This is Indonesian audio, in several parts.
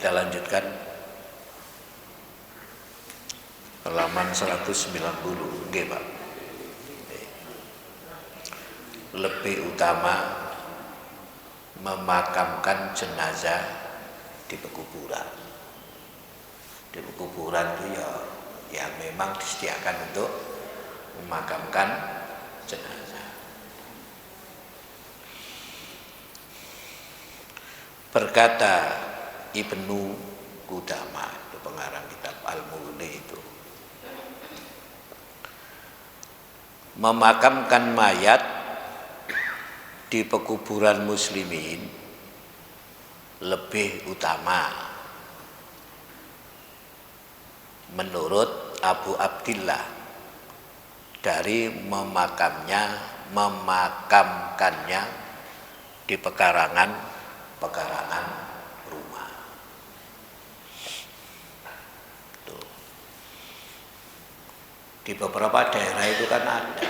Kita lanjutkan halaman 190. Nggih, Pak. Lebih utama memakamkan jenazah di pekuburan. Di pekuburan itu ya memang disediakan untuk memakamkan jenazah. Berkata Ibnu Qudamah, itu pengarang kitab Al-Mughni itu, memakamkan mayat di pekuburan muslimin lebih utama menurut Abu Abdillah dari memakamkannya di pekarangan rumah. Tuh. Di beberapa daerah itu kan ada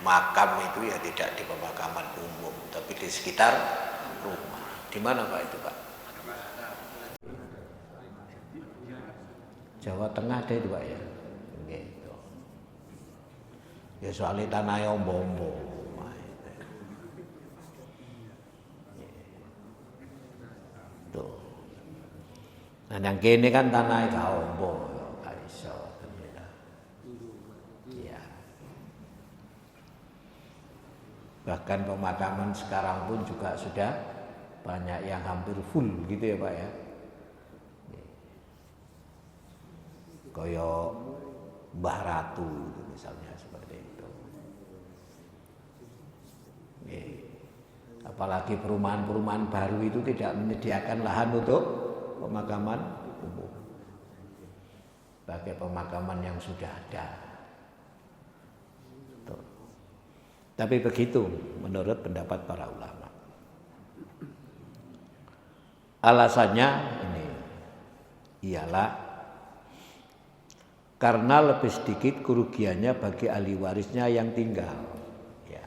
makam itu ya tidak di pemakaman umum, tapi di sekitar rumah. Di mana Pak itu, Pak? Jawa Tengah ada itu, Pak ya. Gitu. Ya soalnya tanahnya ombo-ombo. Tuh. Nah yang kene kan tanahnya gak ombo, gak iso. Bahkan pemakaman sekarang pun juga sudah banyak yang hampir full gitu ya Pak ya. Kayak Mbah Ratu itu misalnya seperti itu. Apalagi perumahan-perumahan baru itu tidak menyediakan lahan untuk pemakaman umum. Sebagai pemakaman yang sudah ada. Tapi begitu menurut pendapat para ulama. Alasannya ini ialah karena lebih sedikit kerugiannya bagi ahli warisnya yang tinggal. Ya.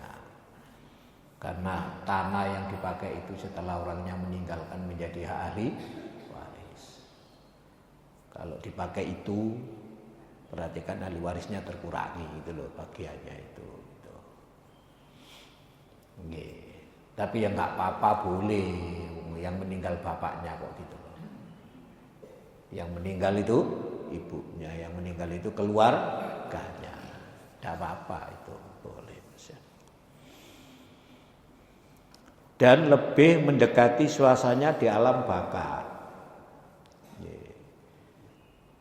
Karena tanah yang dipakai itu setelah orangnya meninggalkan menjadi hak ahli waris. Kalau dipakai itu berarti kan ahli warisnya terkurangi gitu loh bagiannya itu. Nggih. Tapi ya nggak apa-apa, boleh yang meninggal bapaknya kok gitu loh. Yang meninggal itu ibunya, yang meninggal itu keluarganya. Tidak apa-apa itu boleh. Dan lebih mendekati suasananya di alam baka.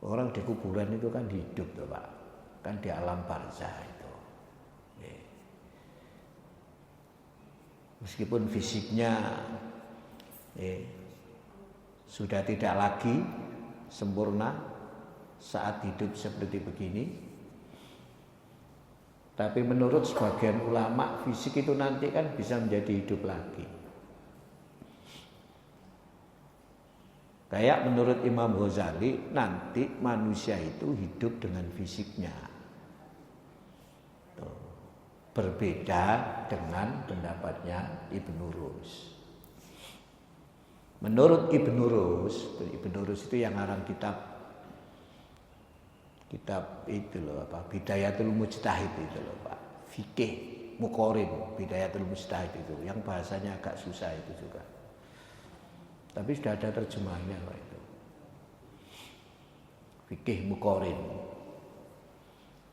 Orang di kuburan itu kan hidup tuh Pak, kan di alam barzah itu. Meskipun fisiknya sudah tidak lagi sempurna saat hidup seperti begini, tapi menurut sebagian ulama fisik itu nanti kan bisa menjadi hidup lagi. Kayak menurut Imam Ghazali nanti manusia itu hidup dengan fisiknya. Berbeda dengan pendapatnya Ibnu Rus. Menurut Ibnu Rus itu yang ngarang kitab itu loh apa, Bidayatul Mujtahid itu loh Pak. Fikih Muqarin, Bidayatul Mujtahid itu yang bahasanya agak susah itu juga. Tapi sudah ada terjemahannya Pak itu. Fikih Muqarin.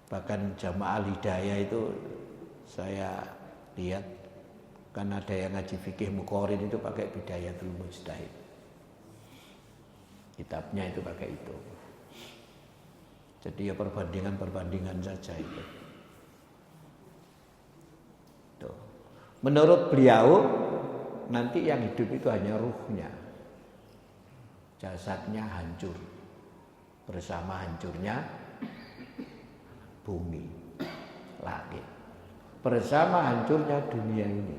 Bahkan Jamaah Hidayah itu saya lihat kan ada yang ngaji fikih Muqarin itu pakai Bidayatul Mujtahid. Kitabnya itu pakai itu. Jadi ya perbandingan saja itu. Tuh. Menurut beliau nanti yang hidup itu hanya ruhnya. Jasadnya hancur bersama hancurnya bumi, langit. Bersama hancurnya dunia ini.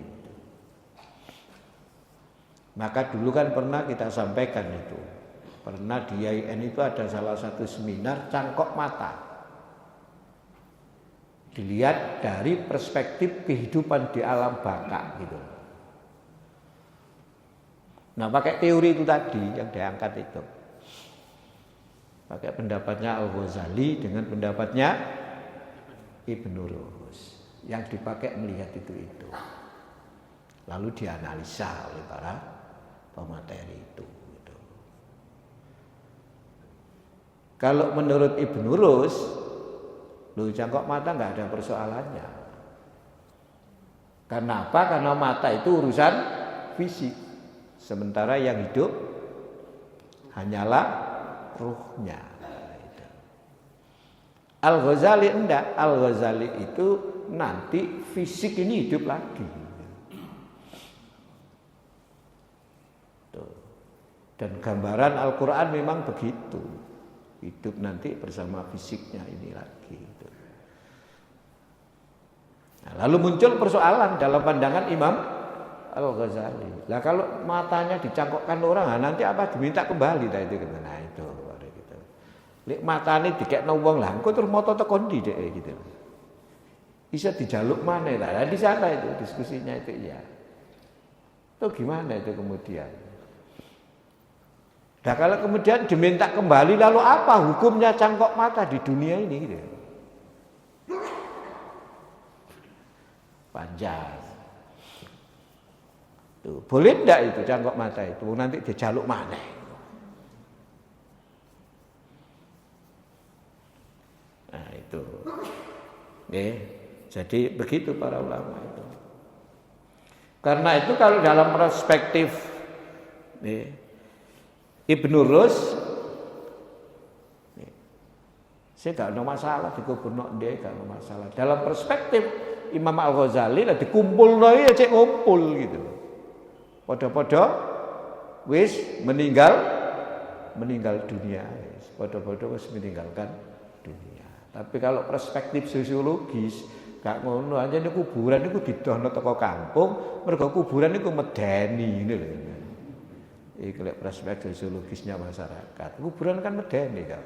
Maka dulu kan pernah kita sampaikan itu. Pernah di IAIN itu ada salah satu seminar cangkok mata. Dilihat dari perspektif kehidupan di alam baka gitu. Nah, pakai teori itu tadi yang diangkat itu. Pakai pendapatnya Al-Ghazali dengan pendapatnya Ibnu Rus. Yang dipakai melihat itu. Lalu dianalisa oleh para pemateri itu. Gitu. Kalau menurut Ibnu Rus, cangkok mata nggak ada persoalannya. Kenapa? Karena mata itu urusan fisik. Sementara yang hidup hanyalah ruhnya. Al-Ghazali enggak. Al-Ghazali itu nanti fisik ini hidup lagi. Dan gambaran Al-Quran memang begitu. Hidup nanti bersama fisiknya ini lagi. Nah, lalu muncul persoalan dalam pandangan Imam Al-Ghazali. Lah kalau matanya dicangkokkan orang, nanti apa diminta kembali nah itu gitu. Nah itu gitu. Lek matane dikekno wong lah, engko terus moto tekon ndi dek gitu. Bisa dijaluk mana lah. Nah, di sana itu diskusinya itu ya. Itu gimana itu kemudian? Nah kalau kemudian diminta kembali lalu apa hukumnya cangkok mata di dunia ini gitu. Panjang. Tuh, boleh enggak itu cangkok mata itu nanti dijaluk mana? Nah itu. Jadi begitu para ulama itu. Karena itu kalau dalam perspektif Ibnu Rus, saya gak ada masalah dikubur dia gak ada masalah. Dalam perspektif Imam Al-Ghazali lah dikumpul ya cek ngumpul gitu. Podo-podo wis meninggal dunia, podo-podo wis meninggalkan dunia. Tapi kalau perspektif sosiologis gak ngono aja ini kuburan niku didono teko kampung, mergo kuburan niku medeni ngene lho. Iki lek perspektif sosiologisnya masyarakat. Kuburan kan medeni kan.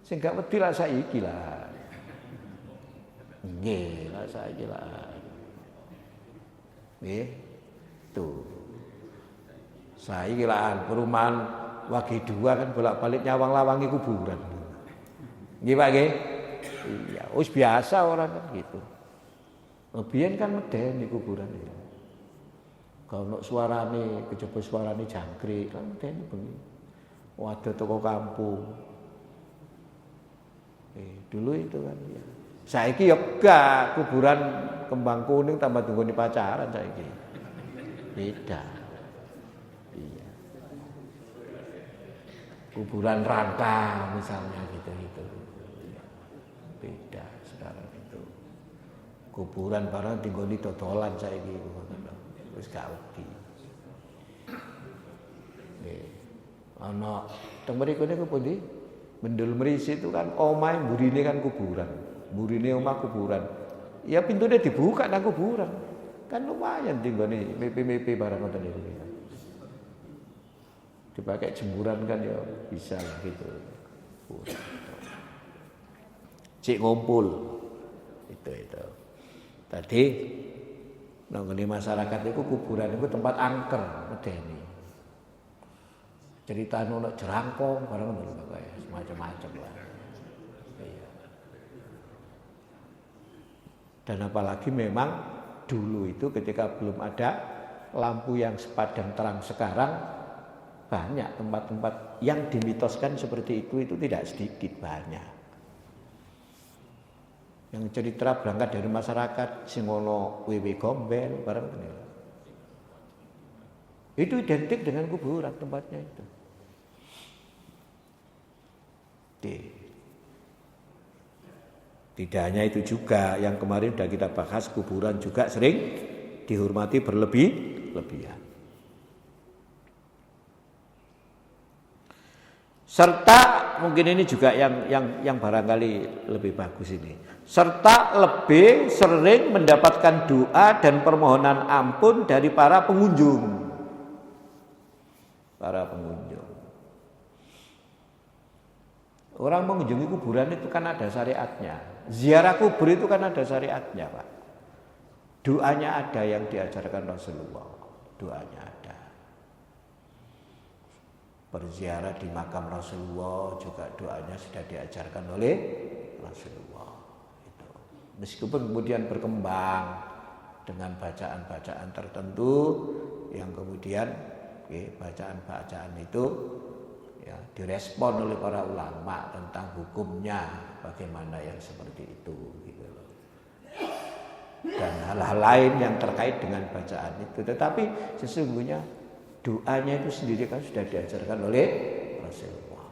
Sing gak wedi lah saiki lah. Nggih, lah saiki lah. Nggih. Tuh. Saiki lah perumahan Wage 2 kan bolak-balik nyawang-lawangi kuburan. Nggih Pak nggih? Iya, wis biasa orang kan gitu. Biyen kan medeni kuburan itu. Kalau suarane kejaba suarane jangkrik kan medeni bengi. Waduh toko kampung. Dulu itu kan ya. Saiki ya gak kuburan kembang kuning tambah tunggone pacaran saiki. Beda. Iya. Kuburan rangka misalnya gitu. Beda sekarang itu. Kuburan barang tinggoni dodolan saiki wis gak wedi. Nggih. Ana teng mriku niku pundi? Bendul Merisi itu kan omahe mburine kan kuburan. Mburine omah kuburan. Ya pintunya dibuka nang kuburan. Kan lumayan tinggoni mimpi-mimpi barang ngoten niku. Dipakai jemuran kan ya bisa lah gitu. Cik ngumpul. Itu. Tadi nang masyarakat itu kuburan itu tempat angker medeni. Cerita ono jerangkong barang ngono kayak semacam-macam lah. Iya. Dan apalagi memang dulu itu ketika belum ada lampu yang sepadam terang sekarang banyak tempat-tempat yang dimitoskan seperti itu tidak sedikit banyak. Yang cerita berangkat dari masyarakat sing ono wewe gombel barang ini. Itu identik dengan kuburan tempatnya itu. Tidak hanya itu juga yang kemarin sudah kita bahas kuburan juga sering dihormati berlebihan. Serta mungkin ini juga yang barangkali lebih bagus ini. Serta lebih sering mendapatkan doa dan permohonan ampun dari para pengunjung. Orang mengunjungi kuburan itu kan ada syariatnya. Ziarah kubur itu kan ada syariatnya, Pak. Doanya ada yang diajarkan Rasulullah. doanya ada. Berziarah di makam Rasulullah juga doanya sudah diajarkan oleh Rasulullah. Itu. Meskipun kemudian berkembang dengan bacaan-bacaan tertentu yang kemudian bacaan-bacaan itu ya direspon oleh para ulama tentang hukumnya bagaimana yang seperti itu gitu loh. Dan hal-hal lain yang terkait dengan bacaan itu, tetapi sesungguhnya doanya itu sendiri kan sudah diajarkan oleh Rasulullah.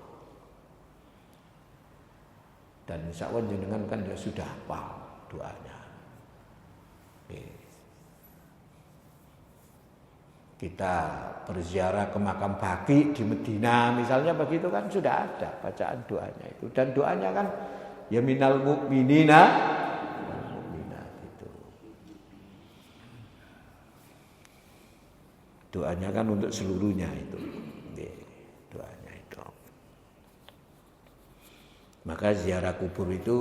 Dan insya Allah jenengan kan ya sudah hafal doanya. Kita berziarah ke makam Baqi di Medina misalnya begitu kan sudah ada bacaan doanya itu, dan doanya kan ya minal mu'minina wal mu'minat itu. Doanya kan untuk seluruhnya itu. Doanya itu. Maka ziarah kubur itu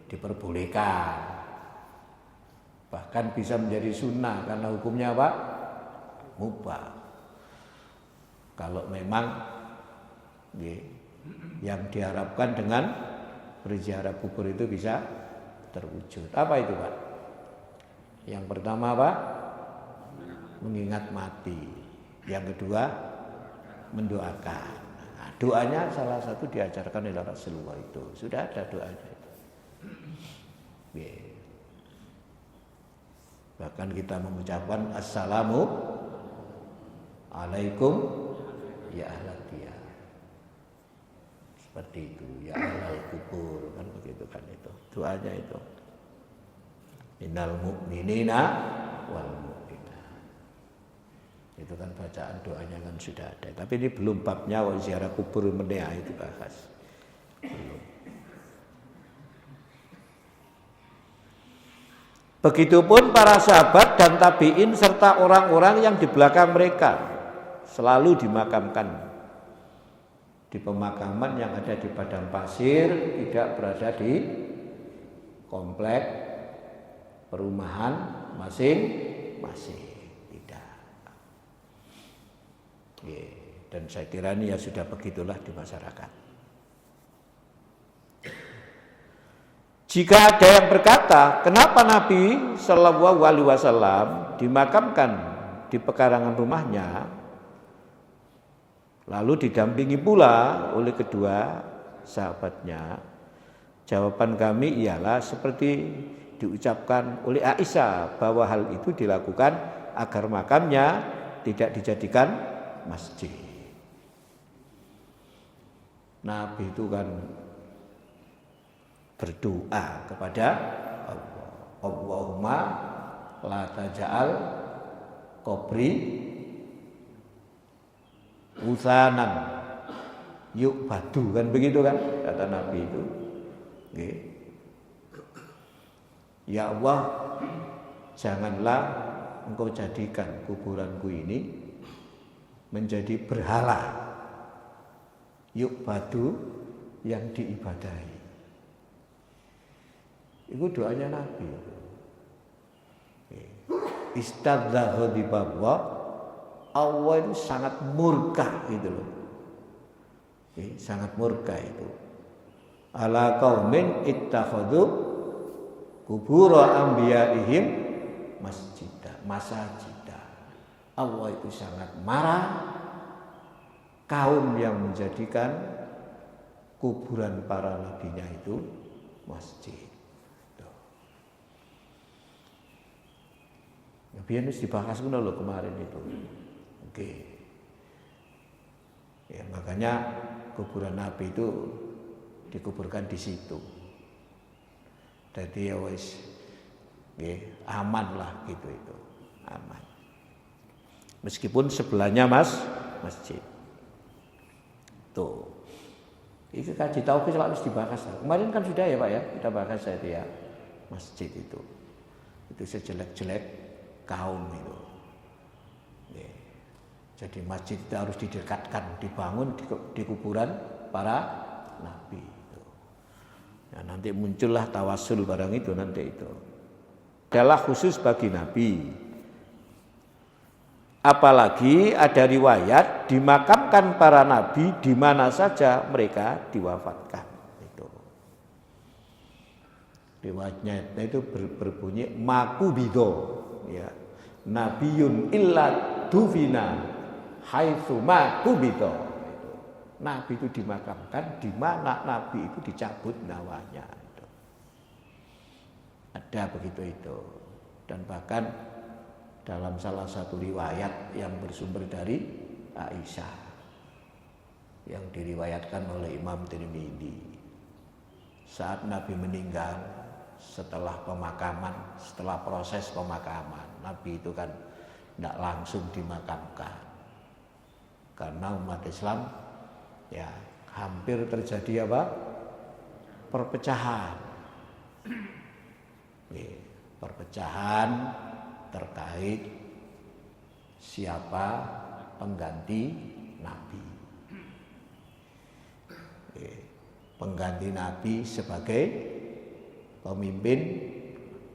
diperbolehkan. Bahkan bisa menjadi sunnah karena hukumnya apa? Mubah. Kalau memang yang diharapkan dengan berziarah kubur itu bisa terwujud. Apa itu, Pak? Yang pertama apa? Mengingat mati. Yang kedua mendoakan. Nah, doanya salah satu diajarkan oleh Rasulullah itu. Sudah ada doanya itu. Bahkan kita mengucapkan assalamu alaikum ya ahlal diyar. Seperti itu, ya ahlal kubur kan begitu kan itu. Doanya itu. Minal mu'minina wal mu'minat. Itu kan bacaan doanya kan sudah ada. Tapi ini belum babnya ziarah kubur menea itu bahas. Belum. Begitupun para sahabat dan tabi'in serta orang-orang yang di belakang mereka selalu dimakamkan di pemakaman yang ada di padang pasir, tidak berada di komplek perumahan masing-masing, tidak. Dan saya kira ini ya sudah begitulah di masyarakat. Jika ada yang berkata, kenapa Nabi Shallallahu Alaihi Wasallam dimakamkan di pekarangan rumahnya, lalu didampingi pula oleh kedua sahabatnya? Jawaban kami ialah seperti diucapkan oleh Aisyah bahwa hal itu dilakukan agar makamnya tidak dijadikan masjid. Nabi itu kan berdoa kepada Allah, Allahumma la taj'al qabri usanan yu'badu, kan begitu kan kata Nabi itu. Ya Allah, janganlah engkau jadikan kuburanku ini menjadi berhala yu'badu yang diibadahi. Itu doanya Nabi. Istadzahu di bawah Allah itu sangat murka gitu loh. Sangat murka itu. Ala qaumin ittakhadhu qubur anbiya'ihim masajida. Allah itu sangat marah kaum yang menjadikan kuburan para nabinya itu masjid. Biar ini dibahas kan loh kemarin itu. Oke. Ya, makanya kuburan Nabi itu dikuburkan di situ. Jadi ya wis aman lah gitu itu. Aman. Meskipun sebelahnya masjid. Tuh. Itu kaji tauhid harus dibahas. Kemarin kan sudah ya Pak ya, kita bahas itu ya. Masjid itu. Itu sejelek-jelek kaum itu. Jadi masjid itu harus didekatkan, dibangun di kuburan para nabi itu. Ya, nanti muncullah tawasul barang itu nanti itu. Adalah khusus bagi nabi. Apalagi ada riwayat dimakamkan para nabi di mana saja mereka diwafatkan. Itu. Riwayatnya itu berbunyi makubido, ya. Nabiyun illa dufina haitsu makubido. Itu. Nabi itu dimakamkan di mana nabi itu dicabut nyawanya. Itu. Ada begitu itu. Dan bahkan dalam salah satu riwayat yang bersumber dari Aisyah yang diriwayatkan oleh Imam Tirmidzi, saat Nabi meninggal, setelah pemakaman, setelah proses pemakaman, Nabi itu kan tidak langsung dimakamkan karena umat Islam ya hampir terjadi apa? Perpecahan. Perpecahan terkait siapa pengganti Nabi. Pengganti Nabi sebagai pemimpin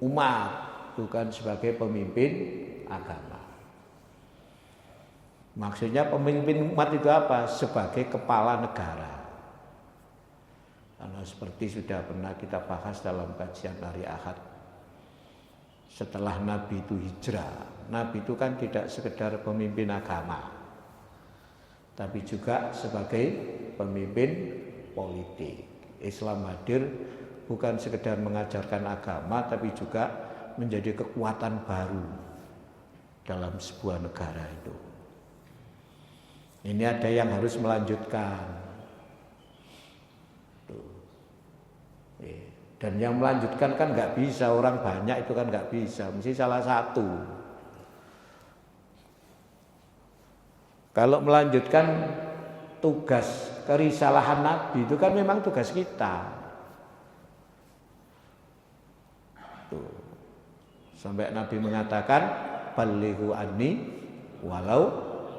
umat, bukan sebagai pemimpin agama. Maksudnya pemimpin umat itu apa? Sebagai kepala negara. Karena seperti sudah pernah kita bahas dalam kajian hari Ahad, setelah Nabi itu hijrah, Nabi itu kan tidak sekedar pemimpin agama, tapi juga sebagai pemimpin politik. Islam hadir bukan sekedar mengajarkan agama, tapi juga menjadi kekuatan baru dalam sebuah negara itu. Ini ada yang harus melanjutkan. Dan yang melanjutkan kan nggak bisa, orang banyak itu kan nggak bisa, mesti salah satu. Kalau melanjutkan tugas kerisalahan Nabi itu kan memang tugas kita. Tuh. Sampai Nabi mengatakan balighu anni walau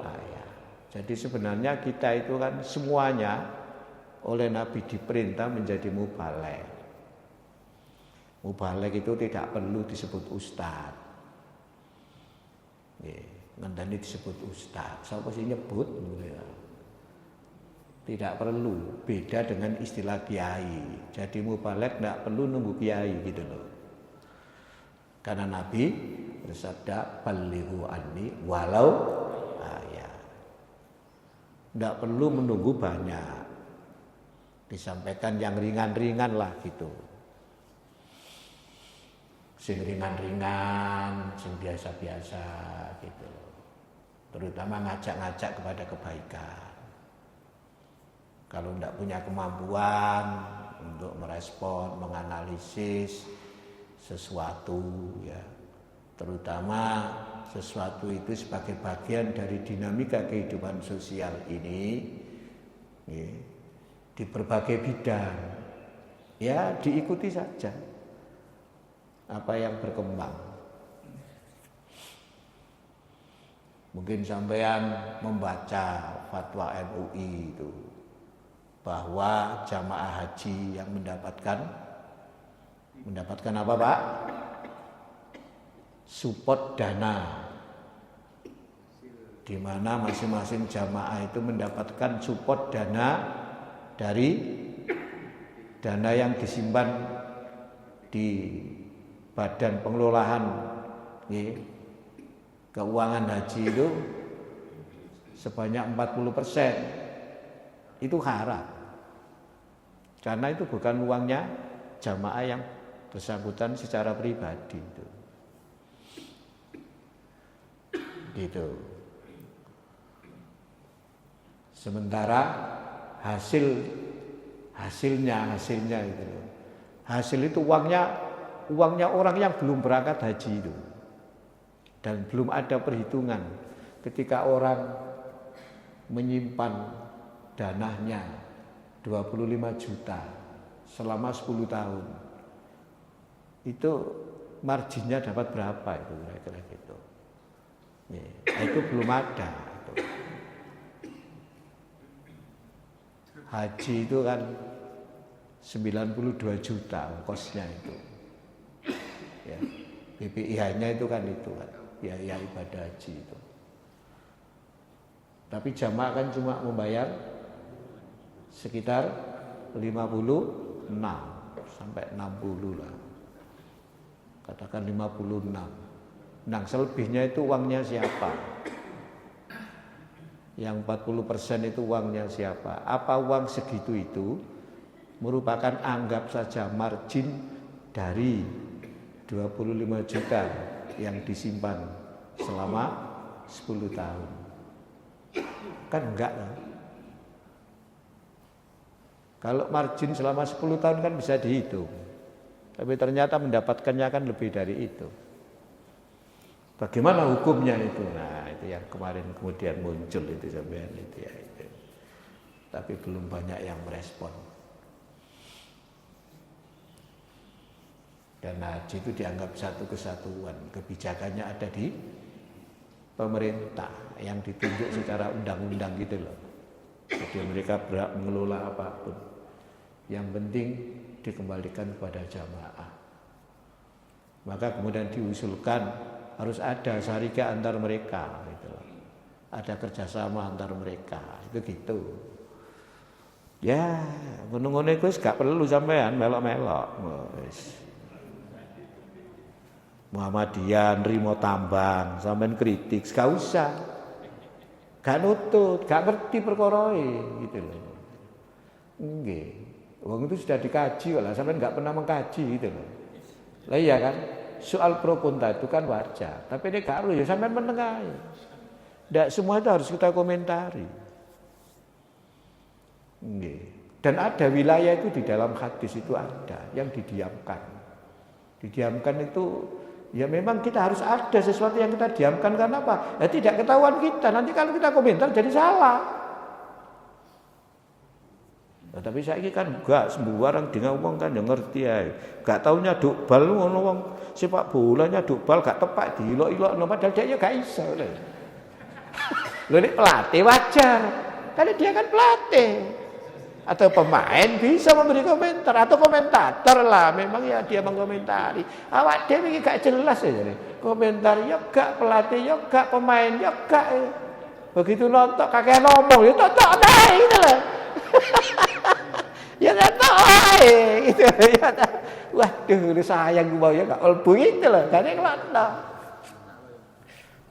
ayat. Jadi sebenarnya kita itu kan semuanya oleh Nabi diperintah menjadi mubaligh. Mubaligh itu tidak perlu disebut ustaz. Ngandani disebut ustaz. Siapa sih nyebut? Tidak perlu. Beda dengan istilah kiai. Jadi mubaligh tidak perlu nunggu kiai gitu loh. Karena Nabi bersabda balighu anni walau ayat. Tidak perlu menunggu banyak. Disampaikan yang ringan-ringan lah gitu. Sing ringan-ringan, sing biasa-biasa gitu. Terutama ngajak-ngajak kepada kebaikan. Kalau tidak punya kemampuan untuk merespon, menganalisis sesuatu ya, terutama sesuatu itu sebagai bagian dari dinamika kehidupan sosial ini ya, di berbagai bidang ya diikuti saja apa yang berkembang. Mungkin sampean membaca fatwa MUI itu bahwa jamaah haji yang mendapatkan apa Pak? Support dana, di mana masing-masing jamaah itu mendapatkan support dana dari dana yang disimpan di Badan Pengelolaan Keuangan Haji itu sebanyak 40%. Itu haram. Karena itu bukan uangnya jamaah yang bersangkutan secara pribadi itu. Gitu. Sementara hasilnya itu. Hasil itu uangnya orang yang belum berangkat haji itu. Dan belum ada perhitungan ketika orang menyimpan dananya 25 juta selama 10 tahun. Itu marginnya dapat berapa itu kira-kira gitu. Nah, itu belum ada. Haji itu kan 92 juta kosnya itu. Ya, BPIH-nya itu kan biaya ibadah haji itu. Tapi jamaah kan cuma membayar sekitar 56 sampai 60 lah. Katakan 56. Nah, selebihnya itu uangnya siapa? Yang 40% itu uangnya siapa? Apa uang segitu itu merupakan anggap saja margin dari 25 juta yang disimpan selama 10 tahun? Kan enggak lah. Kalau margin selama 10 tahun kan bisa dihitung. Tapi ternyata mendapatkannya kan lebih dari itu. Bagaimana hukumnya itu? Nah, itu yang kemarin kemudian muncul itu sampean itu ya itu. Tapi belum banyak yang merespon. Dan haji itu dianggap satu kesatuan, kebijakannya ada di pemerintah yang ditunjuk secara undang-undang gitu loh. Jadi mereka berhak mengelola apapun. Yang penting dikembalikan kepada jamaah. Maka kemudian diusulkan harus ada syarikat antar mereka gitu. Ada kerjasama antar mereka itu gitu. Ya, ngono-ngono iku wis gak perlu sampean melok-melok. Wis. Muhammadiyah nrimo tambang, sampean kritik, gak usah. Gak nutut, gak ngerti perkarae gitu loh. Nggih. Wong itu sudah dikaji lah, sampean gak pernah mengkaji gitu loh. Lah iya kan? Soal pro kontra itu kan wajar, tapi ini gak harus ya sampean meneng ae. Ndak semua itu harus kita komentari. Nggih. Dan ada wilayah itu di dalam hadis itu ada yang didiamkan. Didiamkan itu ya memang kita harus ada sesuatu yang kita diamkan karena apa? Ya tidak ketahuan kita. Nanti kalau kita komentar jadi salah. Nah, tapi saya ini kan enggak semua orang dengan ngomong kan yang ngerti ya. Gak taunya duk bal ngono wong sepak bolanya duk bal gak tepak diilok-ilokno padahal dia gak iso lho. Lho nek pelatih wajar. Karena dia kan pelatih. Atau pemain bisa memberi komentar atau komentator lah memang ya dia mengomentari. Awak dhewe iki gak jelas ya jadi. Komentar ya gak, pelatih ya gak, pemain ya gak. Begitu nonton kakek ngomong ya tok nae gitu loh. Ya tok ae gitu ya. Waduh sayang gua ya gak mlebu itu loh. Gane ngelontok.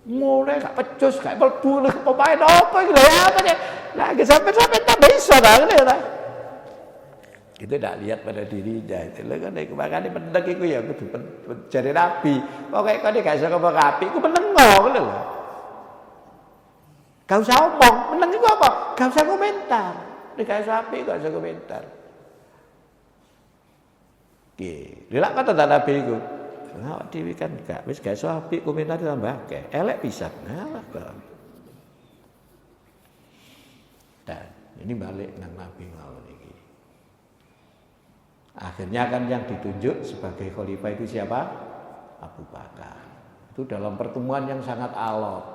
Mulai gak pecus gak mlebu pemain apa iki lho ya apa nih. Nah, sampai tak bisa dah kan. Itu tidak lihat pada dirinya itu lho kan makane penting iku ya kudu jare Nabi. Pokoke kene gak iso ngomong apik iku menengo ngono lho. Gak usah omong, meneng iku apa? Gak usah komentar. Nek gak iso apik gak usah komentar. Nggih, lha kata Nabi iku. Awak dhewe kan gak wis gak iso apik komentar tambah akeh. Elek pisan. Nah, kok. Dan ini balik nang Nabi mau niki. Akhirnya kan yang ditunjuk sebagai khalifah itu siapa? Abu Bakar. Itu dalam pertemuan yang sangat alot.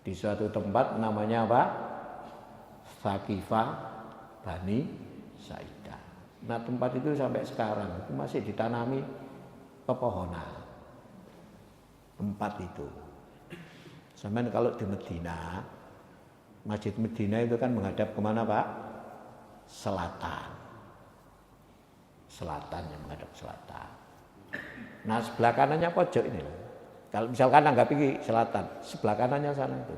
Di suatu tempat namanya apa? Saqifah Bani Sa'idah. Nah, tempat itu sampai sekarang itu masih ditanami pepohonan. Tempat itu. Sampai kalau di Madinah Masjid Medina itu kan menghadap kemana Pak? Selatan. Selatan yang menghadap selatan. Nah sebelah kanannya pojok ini. Kalau misalkan anggap ini selatan, sebelah kanannya sana itu.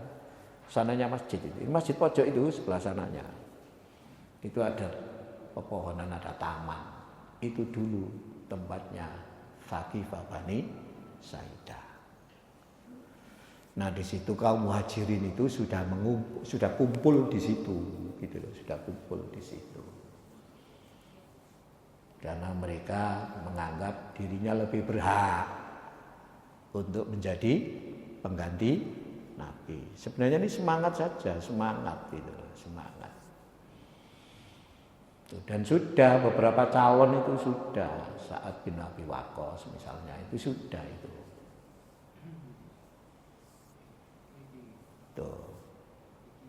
Sananya masjid itu. Masjid pojok itu sebelah sananya. Itu ada pepohonan, ada taman. Itu dulu tempatnya Saqifah Bani Sa'idah. Nah di situ kaum muhajirin itu sudah kumpul di situ, gitu loh, sudah kumpul di situ. Karena mereka menganggap dirinya lebih berhak untuk menjadi pengganti Nabi. Sebenarnya ini semangat saja, semangat gitu loh, semangat. Dan sudah beberapa calon itu sudah, Sa'ad bin Abi Waqqas misalnya itu sudah itu.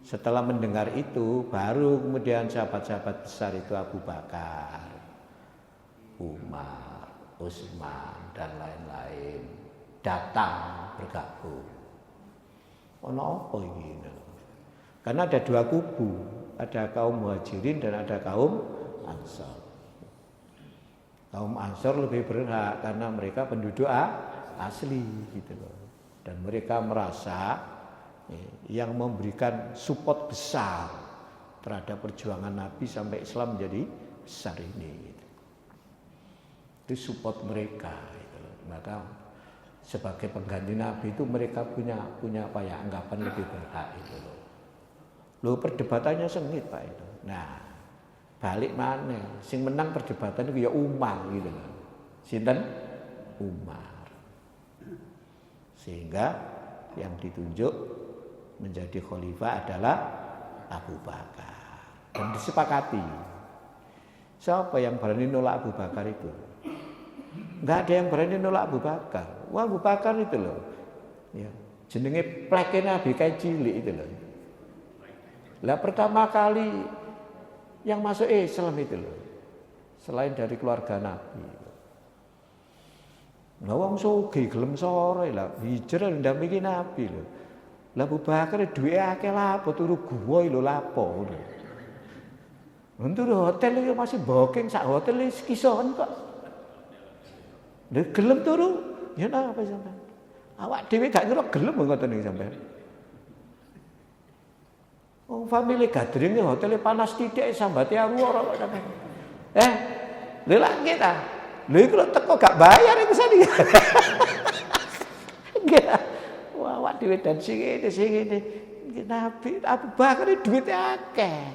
Setelah mendengar itu baru kemudian sahabat-sahabat besar itu Abu Bakar, Umar, Utsman dan lain-lain datang bergabung. Ono apa iki? Karena ada dua kubu, ada kaum Muhajirin dan ada kaum Ansor. Kaum Ansor lebih berhak karena mereka penduduk asli gitu loh. Dan mereka merasa yang memberikan support besar terhadap perjuangan Nabi sampai Islam menjadi besar ini. Gitu. Itu support mereka. Gitu loh. Maka sebagai pengganti Nabi itu mereka punya apa ya, anggapan lebih berhak itu loh. Loh perdebatannya sengit Pak itu. Nah, balik mana? Sing menang perdebatan itu ya Umar gitu loh. Sinten? Umar. Sehingga yang ditunjuk menjadi khalifah adalah Abu Bakar. Dan disepakati. Siapa yang berani nolak Abu Bakar itu? Enggak ada yang berani nolak Abu Bakar. Wah, Abu Bakar itu loh. Ya, jenenge pleke Nabi kayak cilik itu loh. Lah pertama kali yang masuk Islam itu loh. Selain dari keluarga Nabi. Lah wong sugih gelem sore lah hijrah ndampingi Nabi lho. Lah Abu Bakar duwe akeh lapo turu guwa lho lapo ngono. Untuk hotel iki masih booking sak hotel iki kison kok. Lha gelem turu ya napa sampean? Awak dhewe gak ngira gelem ngoten iki sampean. Oh, family gathering hotel panas titik sambate ora kok sampean. Lha lak kita. Lha iku teko gak bayar iku sani. Nggih. Wah, awak dhewe dan sing ngene. Nabi Abu Bakar duwite akeh.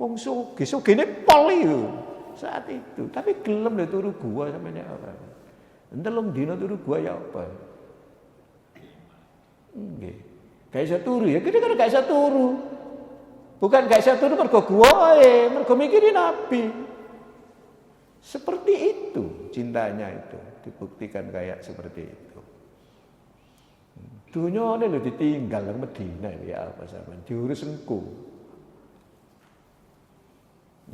Wong sugih-sugihne pol iku saat itu. Tapi gelem lho turu gua sampeyan apa. Entelung dina turu gua ya apa. Nggih. Gak iso turu ya, kita kan gak iso turu. Bukan gak iso turu mergo guwae, mergo mikirin Nabi. Seperti itu cintanya itu dibuktikan kayak seperti itu. Dunia ini lho ditinggal nang Medina ya apa sampean diurus engko.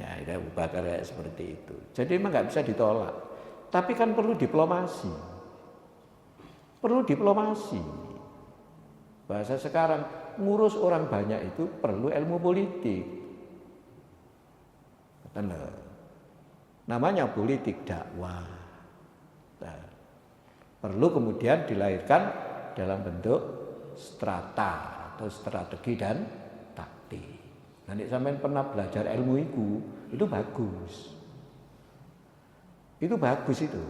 Ya itu Abu Bakar kayak seperti itu. Jadi memang nggak bisa ditolak. Tapi kan perlu diplomasi. Perlu diplomasi. Bahasa sekarang ngurus orang banyak itu perlu ilmu politik. Benar. Namanya politik dakwah. Nah, perlu kemudian dilahirkan dalam bentuk strata atau strategi dan taktik. Nanti sampean pernah belajar ilmu itu bagus. Itu bagus itu.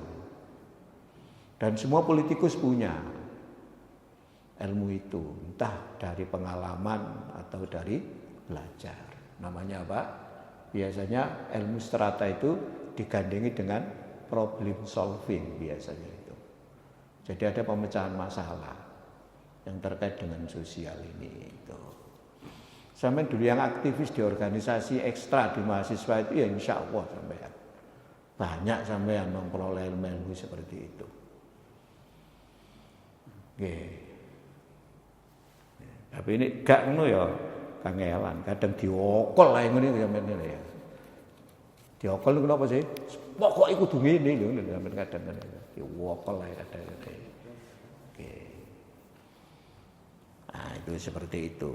Dan semua politikus punya ilmu itu, entah dari pengalaman atau dari belajar. Namanya apa? Biasanya ilmu strata itu digandengi dengan problem solving biasanya itu. Jadi ada pemecahan masalah yang terkait dengan sosial ini itu. Sampai dulu yang aktivis di organisasi ekstra di mahasiswa itu ya insya Allah sampean banyak sampean memperoleh ilmu seperti itu. Oke. Tapi ini gak ngono ya kangelan, kadang diokol lah ngene sampean ya. Diokol itu kenapa sih? Pokok iku kudu ngene lho sampean kadang kan. Diokol lah kadang. Oke. Nah, itu seperti itu.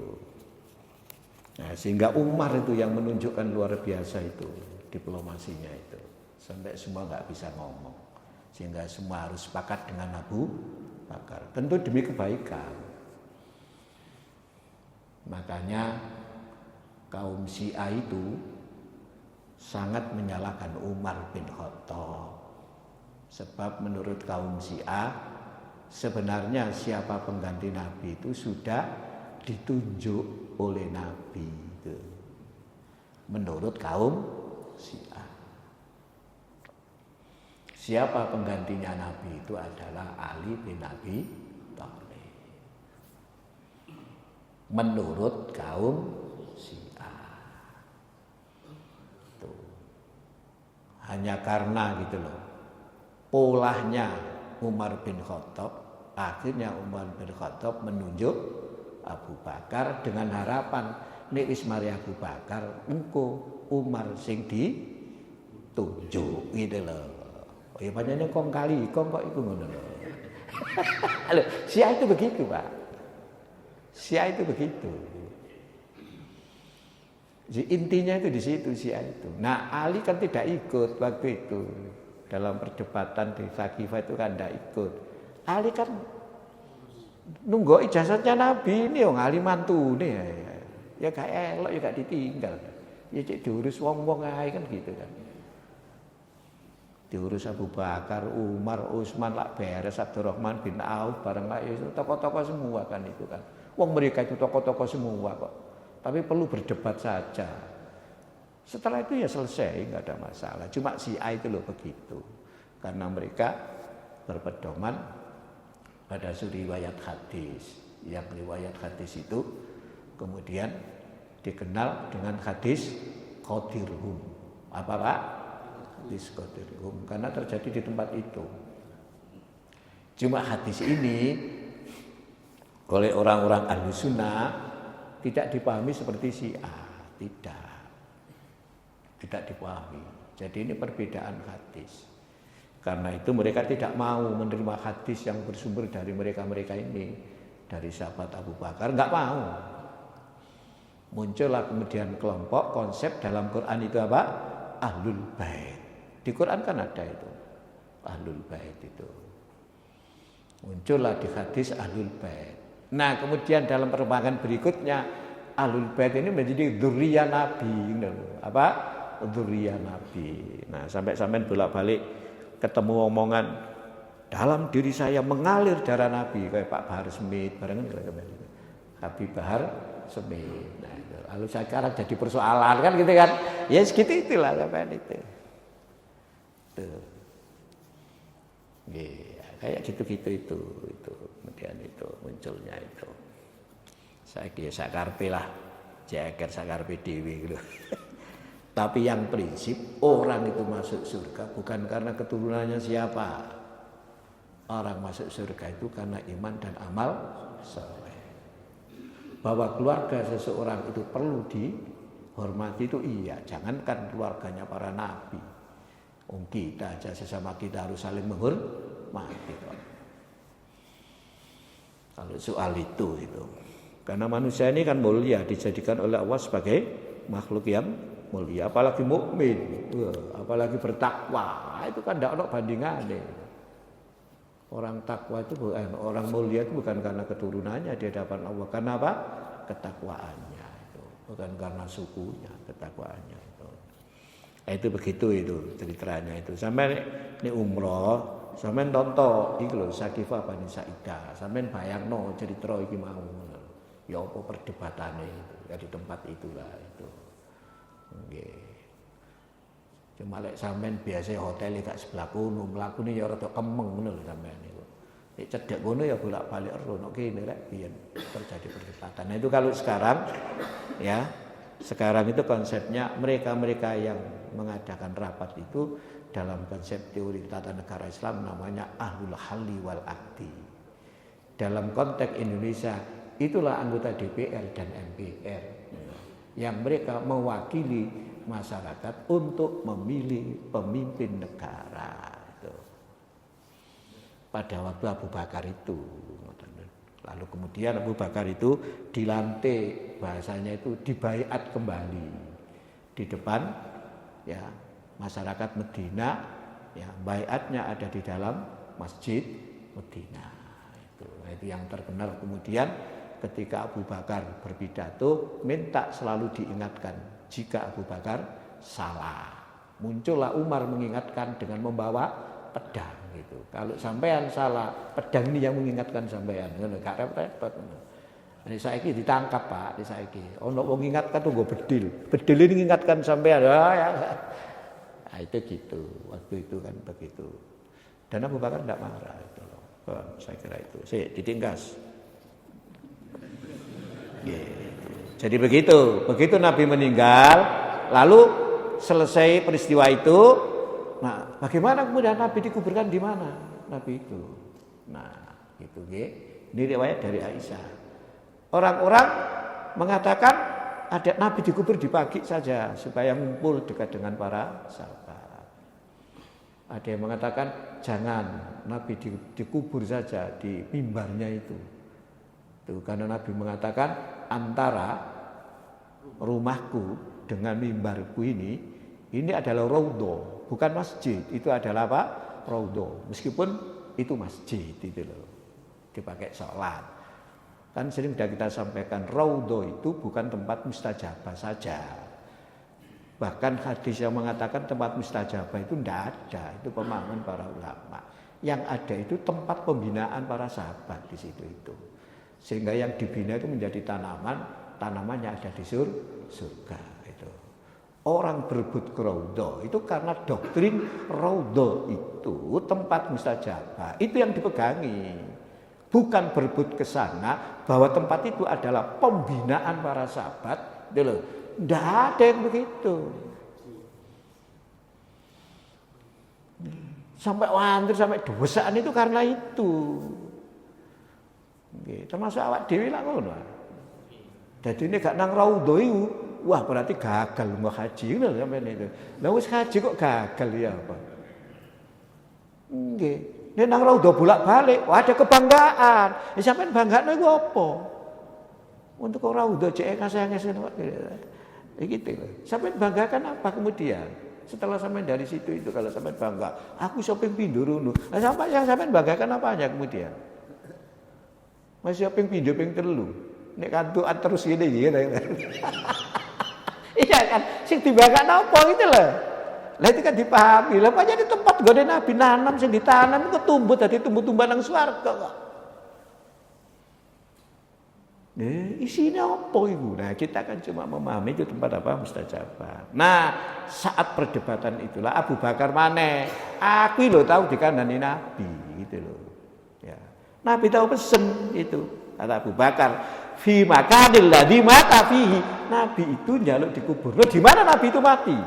Nah, sehingga Umar itu yang menunjukkan luar biasa itu diplomasinya itu. Sampai semua nggak bisa ngomong. Sehingga semua harus sepakat dengan Abu Bakar. Tentu demi kebaikan. Makanya kaum Syiah itu sangat menyalahkan Umar bin Khattab. Sebab menurut kaum Syiah sebenarnya siapa pengganti Nabi itu sudah ditunjuk oleh Nabi itu. Menurut kaum Syiah. Siapa penggantinya Nabi itu adalah Ali bin Abi Thalib. Menurut kaum Syiah. Tuh. Hanya karena gitu loh. Polahnya Umar bin Khattab, akhirnya Umar bin Khattab menunjuk Abu Bakar dengan harapan nek wis mari Abu Bakar engko Umar sing ditunjuk gitu loh. Oh ya panjenengan kong kali kok iku ngono lho. Syiah itu begitu, Pak. Syiah itu begitu. Intinya itu di situ Syiah itu. Nah, Ali kan tidak ikut waktu itu. Dalam perdebatan di Thaqifah itu kan tidak ikut. Ali kan nunggu ijazahnya Nabi ini yang Ali mantu nih. Ya gak elok ya gak ditinggal. Ya cek diurus wong-wong ae kan gitu kan. Diurus Abu Bakar, Umar, Utsman lak beres, Abdurrahman bin Auf bareng lak itu tokoh-tokoh semua kan itu kan. Wong mereka itu tokoh-tokoh semua kok. Tapi perlu berdebat saja. Setelah itu ya selesai, nggak ada masalah. Cuma Syiah itu loh begitu. Karena mereka berpedoman pada riwayat hadis. Yang riwayat hadis itu kemudian dikenal dengan hadis Qadirhum. Apa Pak? Hadis Qadirhum. Karena terjadi di tempat itu. Cuma hadis ini oleh orang-orang Ahlus Sunnah tidak dipahami seperti Syiah, tidak dipahami. Jadi ini perbedaan hadis. Karena itu mereka tidak mau menerima hadis yang bersumber dari mereka-mereka ini, dari sahabat Abu Bakar, nggak mau. Muncullah kemudian kelompok konsep dalam Quran itu apa? Ahlul Bait. Di Quran kan ada itu, Ahlul Bait itu. Muncullah di hadis Ahlul Bait. Nah, kemudian dalam perkembangan berikutnya Ahlul Bait ini menjadi dzurriyyah Nabi, apa? Dzurriyyah Nabi. Nah, sampai bolak-balik ketemu omongan dalam diri saya mengalir darah Nabi kayak Pak Bahar Smith, barengan kemarin. Habib Bahar Smith. Nah, itu. Lalu sekarang jadi persoalan kan gitu kan? Ya segitu itulah sampai itu. Tuh. Yeah, kayak gitu-gitu itu kemudian itu munculnya itu. Saya kira sakarpe lah, ceker sakarpe dewi gitu. Tapi yang prinsip orang itu masuk surga bukan karena keturunannya siapa. Orang masuk surga itu karena iman dan amal saleh. Bahwa keluarga seseorang itu perlu dihormati itu iya. Jangankan keluarganya para nabi. Kita aja sesama kita harus saling menghormati. Kalau soal itu. Karena manusia ini kan mulia, dijadikan oleh Allah sebagai makhluk yang mulia, apalagi mukmin, apalagi bertakwa. Itu kan tidak ada bandingannya. Orang takwa itu bukan, orang mulia itu bukan karena keturunannya di hadapan Allah, karena apa? Ketakwaannya itu, bukan karena sukunya, ketakwaannya itu. Itu begitu itu ceritanya itu. Sampai ini umroh, sampai tonton, itu loh Thaqifah Bani Sa'idah, sampai bayangno cerita iki mau. Ya apa perdebatannya itu, ya di tempat itulah itu. Nggih. Cuma lek sampean biasa hotel gak sebelah kono, mlakune ya rada kemeng ngono lho sampean niku. Nek cedhek kono ya bolak-balik rono kene rek biyen terjadi perdebatan. Nah itu kalau sekarang ya, sekarang itu konsepnya mereka-mereka yang mengadakan rapat itu dalam konsep teori tata negara Islam namanya Ahlul Halli wal Aqdi. Dalam konteks Indonesia itulah anggota DPR dan MPR yang mereka mewakili masyarakat untuk memilih pemimpin negara itu. Pada waktu Abu Bakar itu, lalu kemudian Abu Bakar itu dilantik, bahasanya itu dibaiat kembali di depan ya masyarakat Medina, ya baiatnya ada di dalam Masjid Medina. Itu yang terkenal kemudian ketika Abu Bakar berpidato minta selalu diingatkan jika Abu Bakar salah. Muncullah Umar mengingatkan dengan membawa pedang gitu. Kalau sampean salah, pedang ini yang mengingatkan sampean. Ngono gak repot. Ini saiki ditangkap Pak, ini saiki. Ono wong ngingatkan tuh nggo bedil. Bedil ini mengingatkan sampean. Nah, itu gitu. Waktu itu kan begitu. Dan Abu Bakar tidak marah itu loh. Saya kira itu. Ditingkas. Jadi begitu Nabi meninggal, lalu selesai peristiwa itu, nah bagaimana kemudian Nabi dikuburkan di mana? Nabi itu, nah itu ini riwayat dari Aisyah. Orang-orang mengatakan ada Nabi dikubur di pagi saja supaya ngumpul dekat dengan para sahabat. Ada yang mengatakan jangan, Nabi dikubur saja di mimbarnya itu. Karena Nabi mengatakan antara rumahku dengan mimbarku ini adalah raudhah, bukan masjid. Itu adalah apa? Raudhah. Meskipun itu masjid itu loh. Dipakai sholat. Kan sering sudah kita sampaikan, raudhah itu bukan tempat mustajabah saja. Bahkan hadis yang mengatakan tempat mustajabah itu tidak ada. Itu pemahaman para ulama. Yang ada itu tempat pembinaan para sahabat di situ itu. Sehingga yang dibina itu menjadi tanamannya ada di surga itu. Orang berebut ke raudhah itu karena doktrin raudhah itu tempat mustajabah. Itu yang dipegangi. Bukan berebut ke sana bahwa tempat itu adalah pembinaan para sahabat. Tidak ada yang begitu. Sampai wantir, sampai dosaan itu karena itu. Termasuk awak dewi lah ngono. Jadi ini gak nang raudhah itu, wah berarti gagal mau haji lho sampean itu. Lah wis haji kok gagal ya apa? Nggih. Nek nang raudhah bolak-balik, wah ada kebanggaan. Ya sampean banggane iku apa? Untuk raudhah cek kasih-kasih gitu. Sampean banggakan apa kemudian? Setelah sampean dari situ itu kalau sampean bangga, aku shopping pindho rono. Lah sampai yang sampean banggakan apanya kemudian? Masih shopping pindho ping 3. Nek kantukan terus ngene iki. Iya kan, sing dibanggakan apa gitu loh. Lah itu kan dipahami. Lah pancen di tempat gone Nabi nanam sing ditanam iku tumbuh dadi tumbuh-tumbuhan nang swarga kok. Isinya apa itu? Nah kita kan cuma memahami itu tempat apa mustajabah. Nah saat perdebatan itulah Abu Bakar maneh. Aku lho tahu dikandani Nabi gitu loh. Ya. Nabi tahu pesen itu. Kata Abu Bakar, fi makanil ladzi mata fihi. Nabi itu njaluk dikubur. Loh di mana Nabi itu mati?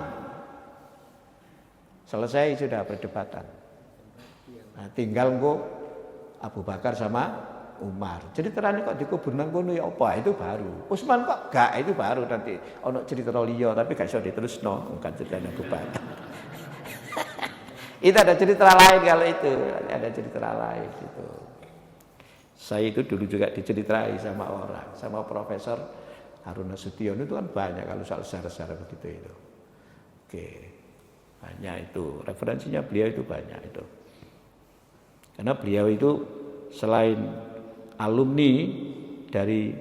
Selesai sudah perdebatan. Nah, tinggal kok Abu Bakar sama Umar. Jadi terane kok dikubur nang kono ya apa? Itu baru. Utsman kok gak, itu baru nanti ono cerita liya tapi gak iso diterusno kan cerita Abu Bakar. Itu ada cerita lain kalau itu, ada cerita lain gitu. Saya itu dulu juga diceritai sama orang, sama Profesor Harun Nasution itu kan banyak kalau soal sejarah begitu itu. Oke. Banyak itu, referensinya beliau itu banyak itu. Karena beliau itu selain alumni dari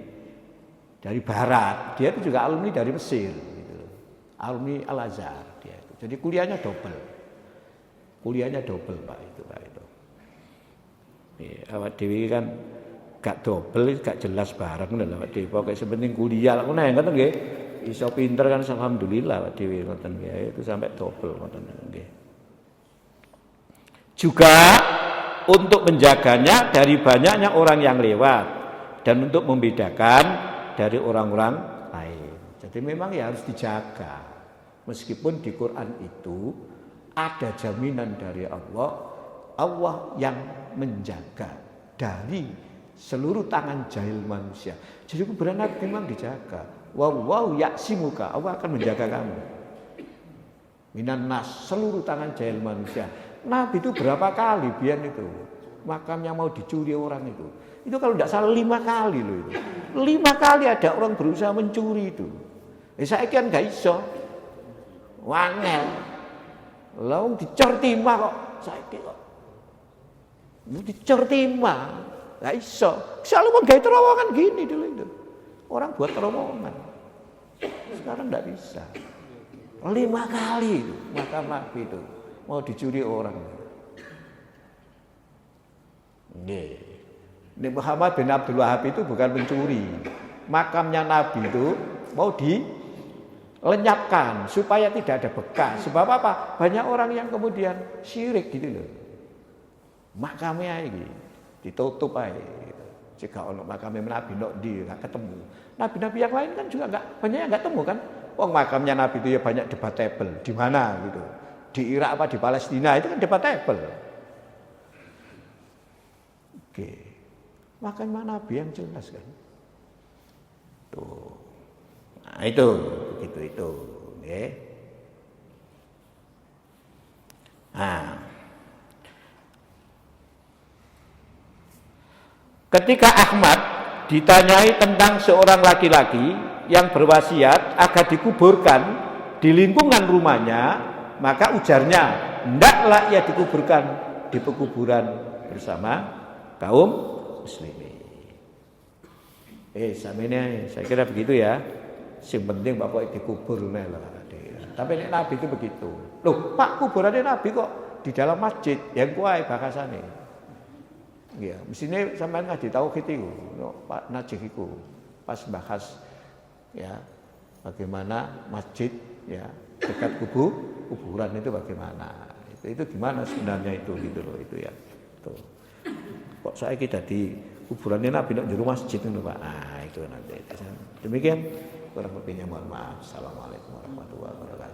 barat, dia itu juga alumni dari Mesir gitu. Alumni Al-Azhar dia itu. Jadi kuliahnya double. Pak itu. Awak dhewe kan gak double, gak jelas bareng lho awak dhewe. Pokoke sepenting kuliah ngono ngoten nggih. Iso pinter kan alhamdulillah awak dhewe ngoten nggih. Itu sampai double ngoten nggih. Juga untuk menjaganya dari banyaknya orang yang lewat dan untuk membedakan dari orang-orang lain. Jadi memang ya harus dijaga. Meskipun di Quran itu ada jaminan dari Allah yang menjaga dari seluruh tangan jahil manusia. Jadi kuburan Nabi memang dijaga. Wallahu ya'simuka, Allah akan menjaga kamu. Minan nas, seluruh tangan jahil manusia. Nabi itu berapa kali biar itu makamnya mau dicuri orang itu. Itu kalau tidak salah 5 kali loh itu. 5 kali ada orang berusaha mencuri itu. Saya kan gak iso. Wangel. Lalu dicor timah kok. Saya kok. Dicor timah. Gak iso. Selalu pun gak terowongan gini dulu itu. Orang buat terowongan. Sekarang gak bisa. 5 kali itu makam Nabi itu. Mau dicuri orang. Ini Muhammad bin Abdul Wahab itu bukan mencuri. Makamnya Nabi itu mau dilenyapkan supaya tidak ada bekas. Sebab apa? Banyak orang yang kemudian syirik gitu loh. Makamnya ini ditutup aja. Jika ono makamnya Nabi nggak ketemu. Nabi-nabi yang lain kan juga banyak yang nggak ketemu kan. Oh makamnya Nabi itu ya banyak debatable. Di mana gitu? Di Irak apa di Palestina itu kan debatable. Oke. Makam Nabi yang jelas kan. Tuh. Nah, itu begitu itu, oke. Nah. Ketika Ahmad ditanyai tentang seorang laki-laki yang berwasiat agar dikuburkan di lingkungan rumahnya, maka ujarnya, hendaklah ia dikuburkan di pekuburan bersama kaum muslimin. Samene saya kira begitu ya. Yang penting pokoknya dikubur lah. Tapi nek Nabi itu begitu. Loh, Pak, kuburannya Nabi kok di dalam masjid, yang kuai bakasane. Ya, mestine sampean ngaji tauhid iku, Pak Najih iku. Pas bahas ya bagaimana masjid ya dekat kuburan itu bagaimana. Itu gimana sebenarnya itu gitu loh itu ya. Tuh. Kok saya kita di kuburannya Nabi di rumah masjid itu Pak. Itu nanti. Demikian kurang lebihnya mohon maaf. Assalamualaikum warahmatullahi wabarakatuh.